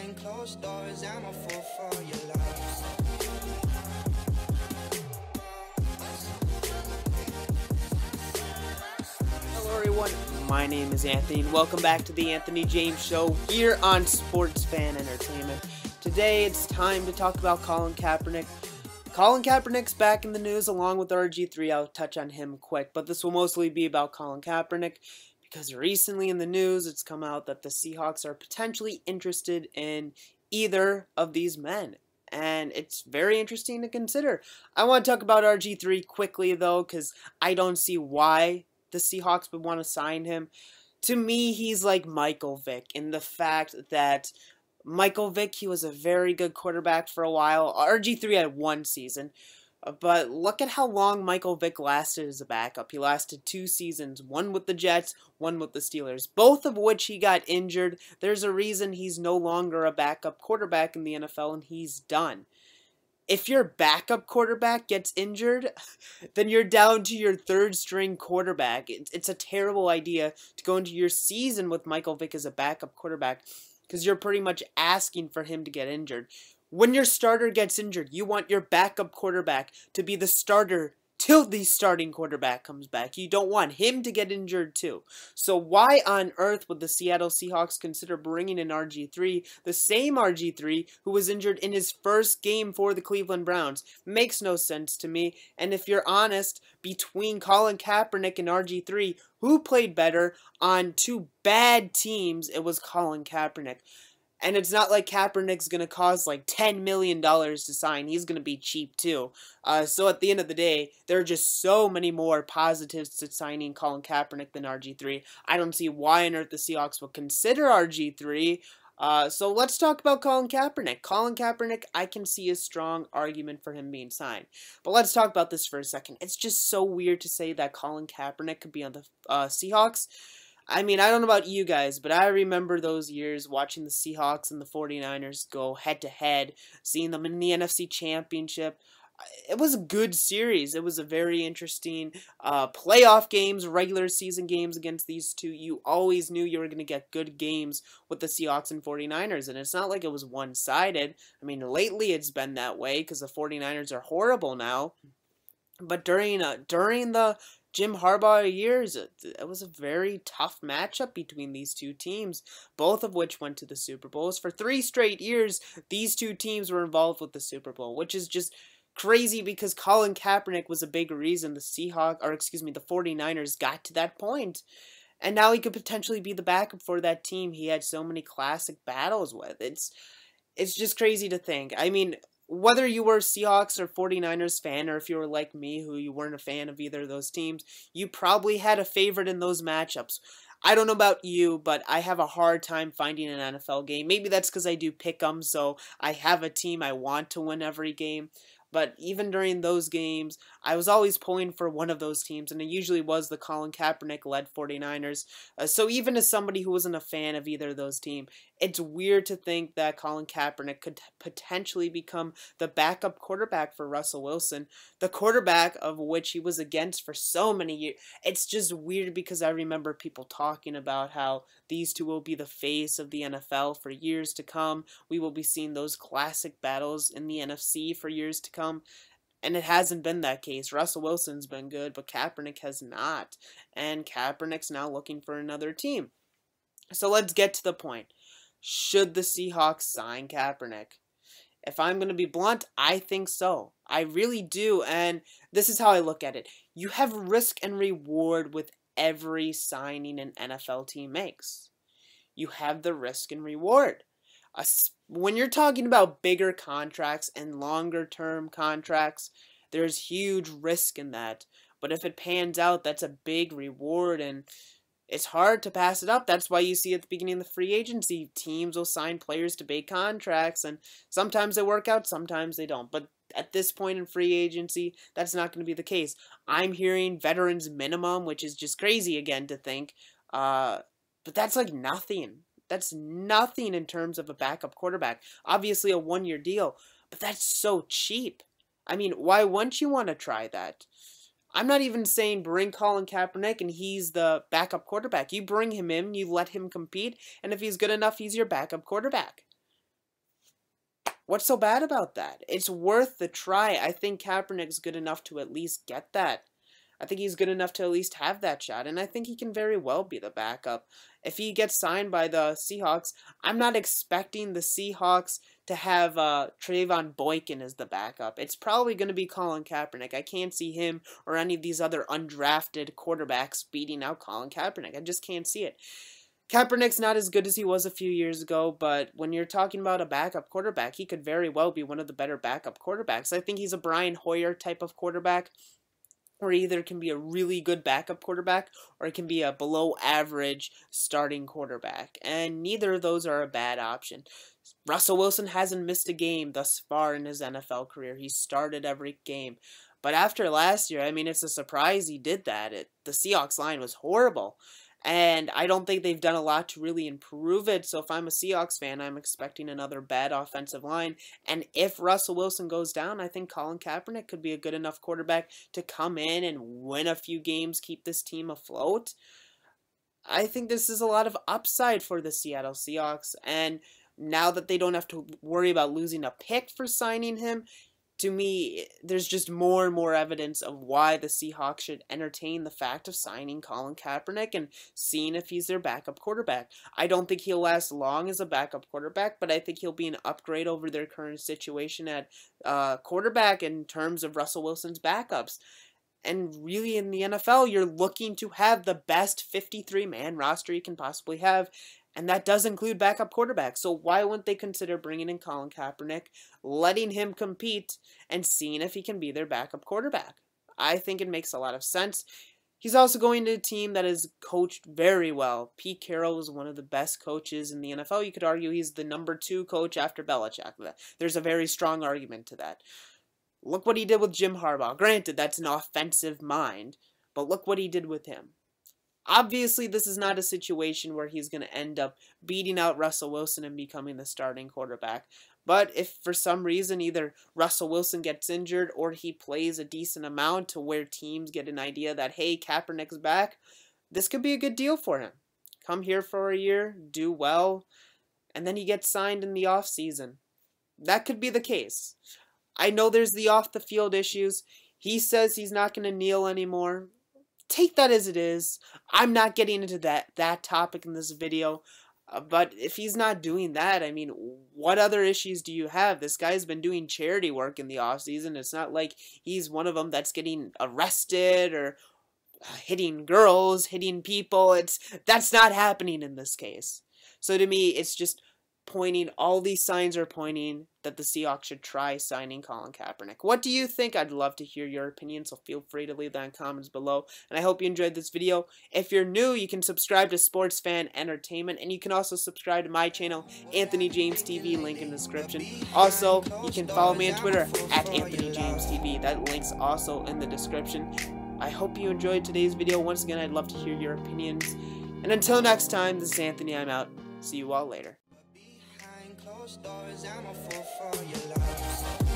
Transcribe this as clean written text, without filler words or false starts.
behind closed doors. I'm a fool for your love. Hello everyone, my name is Anthony and welcome back to the Anthony James Show here on Sports Fan Entertainment. Today it's time to talk about Colin Kaepernick. Colin Kaepernick's back in the news along with RG3. I'll touch on him quick, but this will mostly be about Colin Kaepernick because recently in the news it's come out that the Seahawks are potentially interested in either of these men. And it's very interesting to consider. I want to talk about RG3 quickly though because I don't see why the Seahawks would want to sign him. To me, he's like Michael Vick in the fact that Michael Vick, he was a very good quarterback for a while. RG3 had one season, but look at how long Michael Vick lasted as a backup. He lasted 2 seasons, one with the Jets, one with the Steelers, both of which he got injured. There's a reason he's no longer a backup quarterback in the NFL, and he's done. If your backup quarterback gets injured, then you're down to your 3rd string quarterback. It's a terrible idea to go into your season with Michael Vick as a backup quarterback because you're pretty much asking for him to get injured. When your starter gets injured, you want your backup quarterback to be the starter till the starting quarterback comes back. You don't want him to get injured too. So why on earth would the Seattle Seahawks consider bringing in RG3, the same RG3 who was injured in his first game for the Cleveland Browns? Makes no sense to me. And if you're honest, between Colin Kaepernick and RG3, who played better on 2 bad teams? It was Colin Kaepernick. And it's not like Kaepernick's going to cost like $10 million to sign. He's going to be cheap too. So at the end of the day, there are just so many more positives to signing Colin Kaepernick than RG3. I don't see why on earth the Seahawks will consider RG3. So let's talk about Colin Kaepernick. Colin Kaepernick, I can see a strong argument for him being signed. But let's talk about this for a second. It's just so weird to say that Colin Kaepernick could be on the Seahawks. I mean, I don't know about you guys, but I remember those years watching the Seahawks and the 49ers go head-to-head, seeing them in the NFC Championship. It was a good series. It was a very interesting playoff games, regular season games against these two. You always knew you were going to get good games with the Seahawks and 49ers, and it's not like it was one-sided. I mean, lately it's been that way because the 49ers are horrible now. But during the Jim Harbaugh years, it was a very tough matchup between these two teams, both of which went to the Super Bowls. For 3 straight years, these two teams were involved with the Super Bowl, which is just crazy because Colin Kaepernick was a big reason the 49ers got to that point. And now he could potentially be the backup for that team he had so many classic battles with. It's just crazy to think. I mean, whether you were a Seahawks or 49ers fan, or if you were like me, who you weren't a fan of either of those teams, you probably had a favorite in those matchups. I don't know about you, but I have a hard time finding an NFL game. Maybe that's because I do pick 'em, so I have a team I want to win every game. But even during those games, I was always pulling for one of those teams, and it usually was the Colin Kaepernick-led 49ers. So even as somebody who wasn't a fan of either of those teams, it's weird to think that Colin Kaepernick could potentially become the backup quarterback for Russell Wilson, the quarterback of which he was against for so many years. It's just weird because I remember people talking about how these two will be the face of the NFL for years to come. We will be seeing those classic battles in the NFC for years to come. And it hasn't been that case. Russell Wilson's been good, but Kaepernick has not. And Kaepernick's now looking for another team. So let's get to the point. Should the Seahawks sign Kaepernick? If I'm going to be blunt, I think so. I really do. And this is how I look at it. You have risk and reward with every signing an NFL team makes. You have the risk and reward. When you're talking about bigger contracts and longer term contracts, there's huge risk in that. But if it pans out, that's a big reward, and it's hard to pass it up. That's why you see at the beginning of the free agency, teams will sign players to big contracts, and sometimes they work out, sometimes they don't. But at this point in free agency, that's not going to be the case. I'm hearing veterans minimum, which is just crazy again to think. But that's like nothing. That's nothing in terms of a backup quarterback. Obviously a 1-year deal, but that's so cheap. I mean, why wouldn't you want to try that? I'm not even saying bring Colin Kaepernick and he's the backup quarterback. You bring him in, you let him compete, and if he's good enough, he's your backup quarterback. What's so bad about that? It's worth the try. I think Kaepernick's good enough to at least get that. I think he's good enough to at least have that shot, and I think he can very well be the backup. If he gets signed by the Seahawks, I'm not expecting the Seahawks to have Trayvon Boykin as the backup. It's probably going to be Colin Kaepernick. I can't see him or any of these other undrafted quarterbacks beating out Colin Kaepernick. I just can't see it. Kaepernick's not as good as he was a few years ago, but when you're talking about a backup quarterback, he could very well be one of the better backup quarterbacks. I think he's a Brian Hoyer type of quarterback, or either can be a really good backup quarterback, or it can be a below average starting quarterback. And neither of those are a bad option. Russell Wilson hasn't missed a game thus far in his NFL career. He started every game. But after last year, I mean, it's a surprise he did that. The Seahawks line was horrible. And I don't think they've done a lot to really improve it. So if I'm a Seahawks fan, I'm expecting another bad offensive line. And if Russell Wilson goes down, I think Colin Kaepernick could be a good enough quarterback to come in and win a few games, keep this team afloat. I think this is a lot of upside for the Seattle Seahawks. And now that they don't have to worry about losing a pick for signing him, to me, there's just more and more evidence of why the Seahawks should entertain the fact of signing Colin Kaepernick and seeing if he's their backup quarterback. I don't think he'll last long as a backup quarterback, but I think he'll be an upgrade over their current situation at quarterback in terms of Russell Wilson's backups. And really in the NFL, you're looking to have the best 53-man roster you can possibly have. And that does include backup quarterbacks. So why wouldn't they consider bringing in Colin Kaepernick, letting him compete, and seeing if he can be their backup quarterback? I think it makes a lot of sense. He's also going to a team that is coached very well. Pete Carroll is one of the best coaches in the NFL. You could argue he's the #2 coach after Belichick. There's a very strong argument to that. Look what he did with Jim Harbaugh. Granted, that's an offensive mind, but look what he did with him. Obviously, this is not a situation where he's going to end up beating out Russell Wilson and becoming the starting quarterback. But if for some reason either Russell Wilson gets injured or he plays a decent amount to where teams get an idea that, hey, Kaepernick's back, this could be a good deal for him. Come here for a year, do well, and then he gets signed in the offseason. That could be the case. I know there's the off-the-field issues. He says he's not going to kneel anymore. Take that as it is. I'm not getting into that topic in this video. But if he's not doing that, I mean, what other issues do you have? This guy's been doing charity work in the offseason. It's not like he's one of them that's getting arrested or hitting girls, hitting people. That's not happening in this case. So to me, it's just pointing, all these signs are pointing that the Seahawks should try signing Colin Kaepernick. What do you think? I'd love to hear your opinion, so feel free to leave that in comments below. And I hope you enjoyed this video. If you're new, you can subscribe to Sports Fan Entertainment, and you can also subscribe to my channel, Anthony James TV, link in the description. Also, you can follow me on Twitter, at Anthony James TV. That link's also in the description. I hope you enjoyed today's video. Once again, I'd love to hear your opinions. And until next time, this is Anthony. I'm out. See you all later. Closed doors, I'm a fool for your love.